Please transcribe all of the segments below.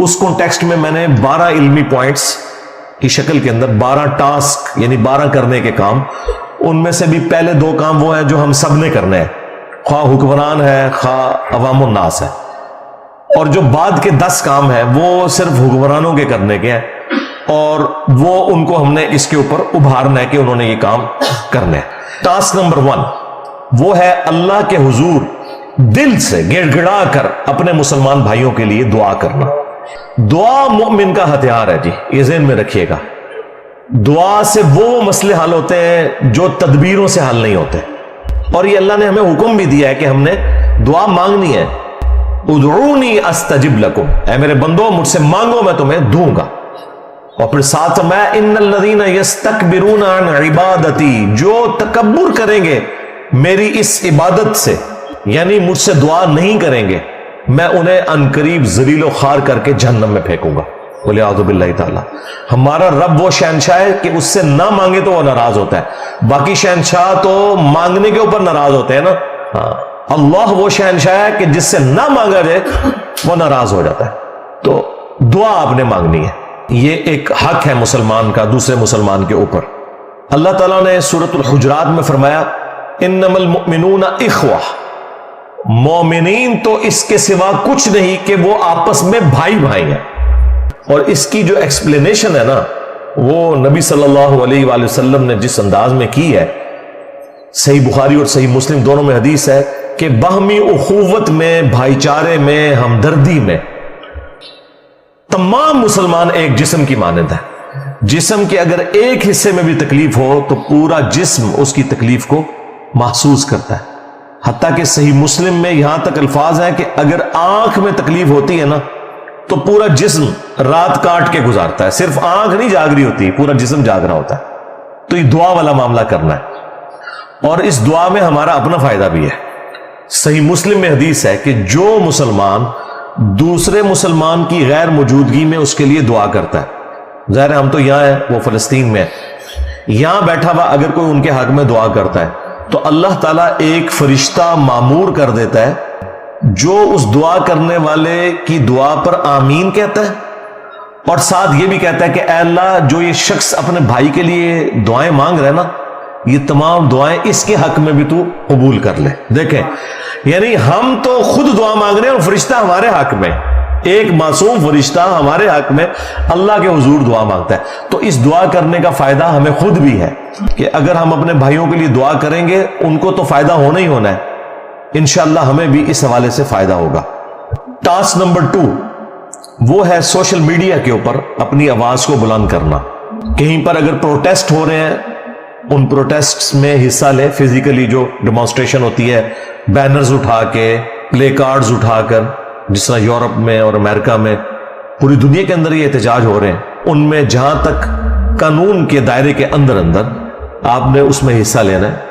اس context میں میں نے 12 علمی پوائنٹس کی شکل کے اندر 12 ٹاسک یعنی 12 کرنے کے کام، ان میں سے بھی پہلے 2 کام وہ ہیں جو ہم سب نے کرنے ہیں، خواہ حکمران ہے خواہ عوام الناس ہے، اور جو بعد کے 10 کام ہیں وہ صرف حکمرانوں کے کرنے کے ہیں، اور وہ ان کو ہم نے اس کے اوپر ابھارنا ہے کہ انہوں نے یہ کام کرنے ہیں۔ ٹاسک نمبر 1 وہ ہے اللہ کے حضور دل سے گڑ گڑا کر اپنے مسلمان بھائیوں کے لیے دعا کرنا۔ دعا مومن کا ہتھیار ہے جی، یہ ذہن میں رکھیے گا۔ دعا سے وہ مسئلے حل ہوتے ہیں جو تدبیروں سے حل نہیں ہوتے، اور یہ اللہ نے ہمیں حکم بھی دیا ہے کہ ہم نے دعا مانگنی ہے۔ ادعونی استجب لکم، اے میرے بندو مجھ سے مانگو میں تمہیں دوں گا۔ اور پھر ساتھ میں ان الذین یستکبرون عن عبادتی، جو تکبر کریں گے میری اس عبادت سے، یعنی مجھ سے دعا نہیں کریں گے، میں انہیں عنقریب ذلیل و خوار کر کے جہنم میں پھینکوں گا۔ وَلِعَاذُ بِاللَّهِ تعالی۔ ہمارا رب وہ شہنشاہ ہے کہ اس سے نہ مانگے تو وہ ناراض ہوتا ہے، باقی شہنشاہ تو مانگنے کے اوپر ناراض ہوتے ہیں نا۔ اللہ وہ شہنشاہ ہے کہ جس سے نہ مانگا جائے وہ ناراض ہو جاتا ہے۔ تو دعا آپ نے مانگنی ہے، یہ ایک حق ہے مسلمان کا دوسرے مسلمان کے اوپر۔ اللہ تعالیٰ نے سورۃ الحجرات میں فرمایا انما المؤمنون اخوہ، مومنین تو اس کے سوا کچھ نہیں کہ وہ آپس میں بھائی بھائی ہیں۔ اور اس کی جو ایکسپلینیشن ہے نا وہ نبی صلی اللہ علیہ وآلہ وسلم نے جس انداز میں کی ہے، صحیح بخاری اور صحیح مسلم دونوں میں حدیث ہے کہ باہمی اخوت میں، بھائی چارے میں، ہمدردی میں تمام مسلمان ایک جسم کی مانند ہے۔ جسم کے اگر ایک حصے میں بھی تکلیف ہو تو پورا جسم اس کی تکلیف کو محسوس کرتا ہے۔ حتیٰ کہ صحیح مسلم میں یہاں تک الفاظ ہیں کہ اگر آنکھ میں تکلیف ہوتی ہے نا تو پورا جسم رات کاٹ کے گزارتا ہے، صرف آنکھ نہیں جاگ رہی ہوتی، پورا جسم جاگ رہا ہوتا ہے۔ تو یہ دعا والا معاملہ کرنا ہے، اور اس دعا میں ہمارا اپنا فائدہ بھی ہے۔ صحیح مسلم میں حدیث ہے کہ جو مسلمان دوسرے مسلمان کی غیر موجودگی میں اس کے لیے دعا کرتا ہے، ظاہر ہے ہم تو یہاں ہیں، وہ فلسطین میں ہے، یہاں بیٹھا ہوا اگر کوئی ان کے حق میں دعا کرتا ہے تو اللہ تعالیٰ ایک فرشتہ معمور کر دیتا ہے جو اس دعا کرنے والے کی دعا پر آمین کہتا ہے، اور ساتھ یہ بھی کہتا ہے کہ اے اللہ جو یہ شخص اپنے بھائی کے لیے دعائیں مانگ رہے نا، یہ تمام دعائیں اس کے حق میں بھی تو قبول کر لے۔ دیکھیں یعنی ہم تو خود دعا مانگ رہے ہیں اور فرشتہ ہمارے حق میں، ایک معصوم فرشتہ ہمارے حق میں اللہ کے حضور دعا مانگتا ہے۔ تو اس دعا کرنے کا فائدہ ہمیں خود بھی ہے کہ اگر ہم اپنے بھائیوں کے لیے دعا کریں گے ان کو تو فائدہ ہونا ہی ہونا ہے، انشاءاللہ ہمیں بھی اس حوالے سے فائدہ ہوگا۔ ٹاسک نمبر 2 وہ ہے سوشل میڈیا کے اوپر اپنی آواز کو بلند کرنا۔ کہیں پر اگر پروٹیسٹ ہو رہے ہیں ان پروٹیسٹس میں حصہ لیں، فزیکلی جو ڈیمانسٹریشن ہوتی ہے، بینرز اٹھا کے، پلے کارڈز اٹھا کر، جس طرح یورپ میں اور امریکہ میں پوری دنیا کے اندر یہ احتجاج ہو رہے ہیں، ان میں جہاں تک قانون کے دائرے کے اندر آپ نے اس میں حصہ لینا ہے،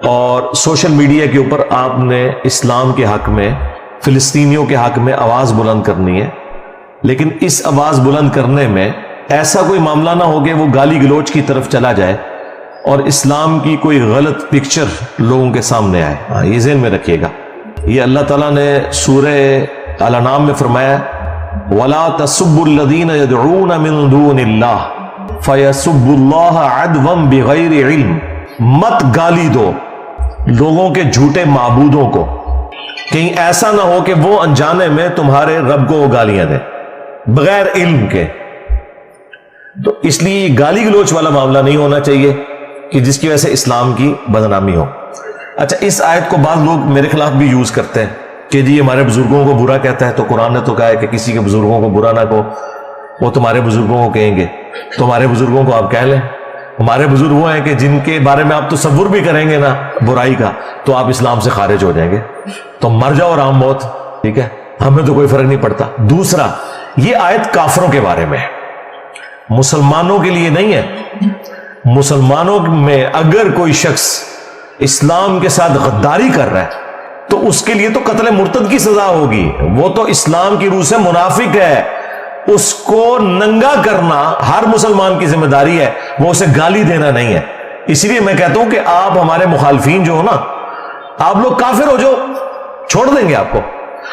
اور سوشل میڈیا کے اوپر آپ نے اسلام کے حق میں، فلسطینیوں کے حق میں آواز بلند کرنی ہے۔ لیکن اس آواز بلند کرنے میں ایسا کوئی معاملہ نہ ہو کہ وہ گالی گلوچ کی طرف چلا جائے اور اسلام کی کوئی غلط پکچر لوگوں کے سامنے آئے۔ یہ ذہن میں رکھیے گا، یہ اللہ تعالیٰ نے سورہ الانعام میں فرمایا وَلَا تَسُبُّوا الَّذِينَ يَدْعُونَ مِن دُونِ اللَّهِ فَيَسُبُّوا اللَّهَ عَدْوًا بِغَيْرِ عِلْمٍ، مت گالی دو لوگوں کے جھوٹے معبودوں کو، کہیں ایسا نہ ہو کہ وہ انجانے میں تمہارے رب کو وہ گالیاں دیں بغیر علم کے۔ تو اس لیے گالی گلوچ والا معاملہ نہیں ہونا چاہیے کہ جس کی وجہ سے اسلام کی بدنامی ہو۔ اچھا اس آیت کو بعض لوگ میرے خلاف بھی یوز کرتے ہیں کہ جی ہمارے بزرگوں کو برا کہتا ہے، تو قرآن نے تو کہا ہے کہ کسی کے بزرگوں کو برا نہ کہو، وہ تمہارے بزرگوں کو کہیں گے، تو ہمارے بزرگوں کو آپ کہہ لیں۔ ہمارے بزرگ وہ ہیں کہ جن کے بارے میں آپ تصور بھی کریں گے نا برائی کا تو آپ اسلام سے خارج ہو جائیں گے، تو مر جاؤ اور عام موت، ٹھیک ہے، ہمیں تو کوئی فرق نہیں پڑتا۔ دوسرا، یہ آیت کافروں کے بارے میں ہے، مسلمانوں کے لیے نہیں ہے۔ مسلمانوں میں اگر کوئی شخص اسلام کے ساتھ غداری کر رہا ہے تو اس کے لیے تو قتل مرتد کی سزا ہوگی، وہ تو اسلام کی روح سے منافق ہے، اس کو ننگا کرنا ہر مسلمان کی ذمہ داری ہے، وہ اسے گالی دینا نہیں ہے۔ اس لیے میں کہتا ہوں کہ آپ ہمارے مخالفین جو ہو نا، آپ لوگ کافر ہو جو چھوڑ دیں گے آپ کو،